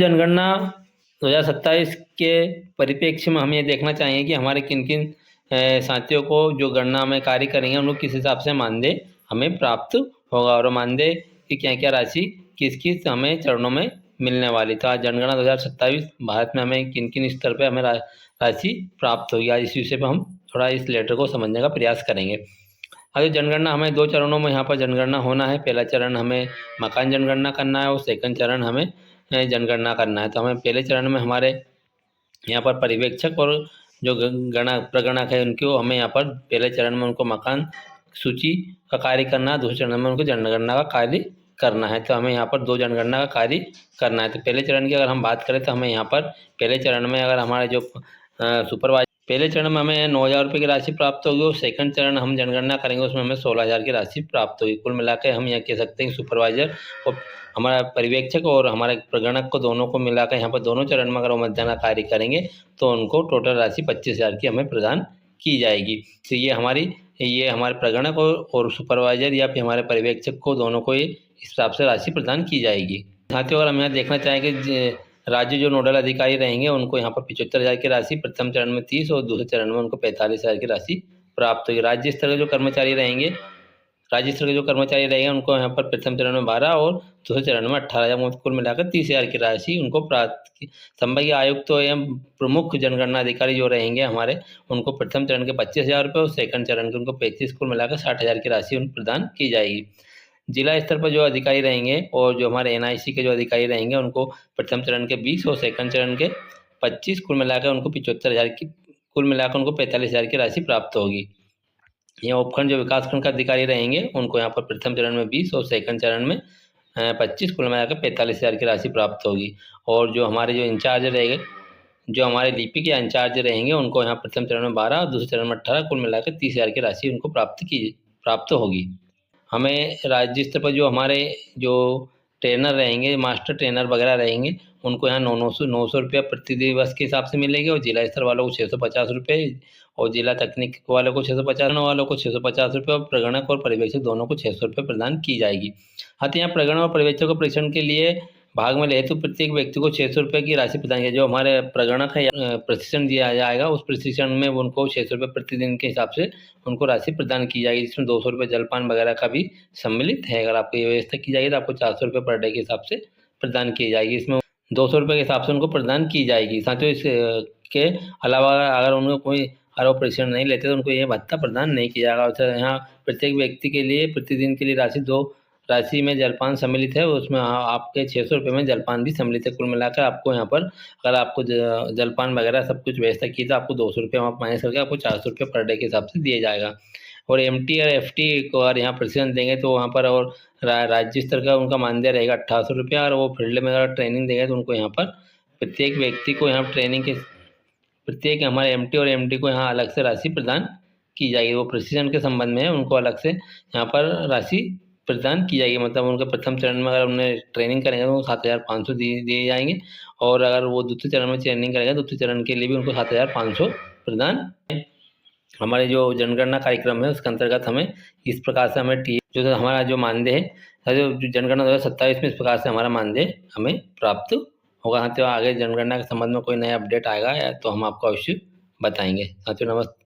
जनगणना 2027 के परिप्रेक्ष्य में हम ये देखना चाहेंगे कि हमारे किन किन साथियों को जो गणना में कार्य करेंगे उन लोग किस हिसाब से मानदेय हमें प्राप्त होगा और मानदेय की क्या क्या राशि किस किस हमें चरणों में मिलने वाली। तो आज जनगणना 2027 भारत में हमें किन किन स्तर पर हमें राशि प्राप्त होगी, आज इस विषय पर हम थोड़ा इस लेटर को समझने का प्रयास करेंगे। आज जनगणना हमें 2 चरणों में यहाँ पर जनगणना होना है। पहला चरण हमें मकान जनगणना करना है और सेकंड चरण हमें जनगणना करना है। तो हमें पहले चरण में हमारे यहाँ पर पर्यवेक्षक और जो प्रगणक है उनको हमें यहाँ पर पहले चरण में उनको मकान सूची का कार्य करना है, दूसरे चरण में उनको जनगणना का कार्य करना है। तो हमें यहाँ पर 2 जनगणना का कार्य करना है। तो पहले चरण की अगर हम बात करें तो हमें यहाँ पर पहले चरण में अगर हमारे जो सुपरवाइजर पहले चरण में हमें 9,000 रुपये की राशि प्राप्त होगी और सेकंड चरण हम जनगणना करेंगे उसमें हमें 16,000 की राशि प्राप्त होगी। कुल मिलाकर हम यह कह सकते हैं सुपरवाइजर और हमारा पर्यवेक्षक और हमारे प्रगणक को दोनों को मिलाकर यहाँ पर दोनों चरण में अगर वो मध्याह्न कार्य करेंगे तो उनको टोटल राशि 25,000 की हमें प्रदान की जाएगी। तो ये हमारे प्रगणक और सुपरवाइजर या फिर हमारे पर्यवेक्षक को दोनों को इस हिसाब से राशि प्रदान की जाएगी। साथियों, अगर हम यहाँ देखना चाहेंगे राज्य जो नोडल अधिकारी रहेंगे उनको यहाँ पर 75,000 की राशि प्रथम चरण में 30 और दूसरे चरण में उनको 45,000 की राशि प्राप्त होगी। राज्य स्तर के जो कर्मचारी रहेंगे उनको यहाँ पर प्रथम चरण में 12 और दूसरे चरण में 18,000, कुल मिलाकर 30,000 की राशि उनको प्राप्त की। संभागीय आयुक्त एवं प्रमुख जनगणना अधिकारी जो रहेंगे हमारे उनको प्रथम चरण के 25,000 रुपये और सेकंड चरण के उनको 35, कुल मिलाकर 60,000 की राशि उनको प्रदान की जाएगी। जिला स्तर पर जो अधिकारी रहेंगे और जो हमारे NIC के जो अधिकारी रहेंगे उनको प्रथम चरण के 20 और सेकंड चरण के 25, कुल मिलाकर उनको 75,000 की, कुल मिलाकर उनको 45,000 की राशि प्राप्त होगी। यहाँ उपखंड जो विकासखंड का अधिकारी रहेंगे उनको यहाँ पर प्रथम चरण में 20 और सेकंड चरण में 25, कुल मिलाकर 45,000 की राशि प्राप्त होगी। और जो हमारे जो इंचार्ज रहेंगे, जो हमारे लिपि के इंचार्ज रहेंगे उनको यहाँ प्रथम चरण में 12 और दूसरे चरण में 18, कुल मिलाकर 30,000 की राशि उनको प्राप्त होगी। हमें राज्य स्तर पर जो हमारे जो ट्रेनर रहेंगे, मास्टर ट्रेनर वगैरह रहेंगे उनको यहाँ 900 रुपया प्रति दिवस के हिसाब से मिलेगी और जिला स्तर वालों को 650 रुपये और जिला तकनीक वालों को 650 वालों को 650 रुपये और प्रगणक और पर्यवेक्षक दोनों को 600 रुपये प्रदान की जाएगी। हाँ, तो यहाँ प्रगणक और पर्यवेक्षक को प्रशिक्षण के लिए भाग में ले तो प्रत्येक व्यक्ति को 600 रुपये की राशि प्रदान की। जो हमारे प्रगणक है प्रशिक्षण दिया जाएगा उस प्रशिक्षण में उनको 600 रुपये प्रतिदिन के हिसाब से उनको राशि प्रदान की जाएगी, जिसमें 200 रुपये जलपान वगैरह का भी सम्मिलित है। अगर आपको ये व्यवस्था की जाएगी तो आपको 400 रुपये पर डे के हिसाब से प्रदान की जाएगी, इसमें 200 रुपये के हिसाब से उनको प्रदान की जाएगी। साथियों, इसके अलावा अगर उनको कोई आरोप प्रशिक्षण नहीं लेते तो उनको ये भत्ता प्रदान नहीं किया जाएगा। यहाँ प्रत्येक व्यक्ति के लिए प्रतिदिन के लिए राशि में जलपान सम्मिलित है, उसमें आपके 600 रुपये में जलपान भी सम्मिलित है। कुल मिलाकर आपको यहाँ पर अगर आपको जलपान वगैरह सब कुछ व्यवस्था की तो आपको 200 रुपये वहाँ माइनस करके आपको 400 रुपये पर डे के हिसाब से दिया जाएगा। और MT और FT को अगर यहाँ प्रशिक्षण देंगे तो वहाँ पर और राज्य स्तर का उनका मानदेय रहेगा 1800 रुपया और वो फील्ड में अगर ट्रेनिंग देंगे तो उनको यहाँ पर प्रत्येक व्यक्ति को यहाँ ट्रेनिंग के प्रत्येक हमारे MT और MD को यहाँ अलग से राशि प्रदान की जाएगी। वो प्रशिक्षण के संबंध में है, उनको अलग से यहाँ पर राशि प्रदान की जाएगी। मतलब उनके प्रथम चरण में अगर उन्हें ट्रेनिंग करेंगे तो 7,500 दिए जाएंगे और अगर वो द्वितीय चरण में ट्रेनिंग करेंगे तो द्वितीय चरण के लिए भी उनको 7,500 प्रदान। हमारे जो जनगणना कार्यक्रम है उसके अंतर्गत हमें इस प्रकार से हमें जो हमारा जो मानदेय है जो जनगणना 2027 में इस प्रकार से हमारा मानदेय हमें प्राप्त होगा। साथियों, आगे जनगणना के संबंध में कोई नया अपडेट आएगा तो हम आपको अवश्य बताएंगे। साथियों, नमस्ते।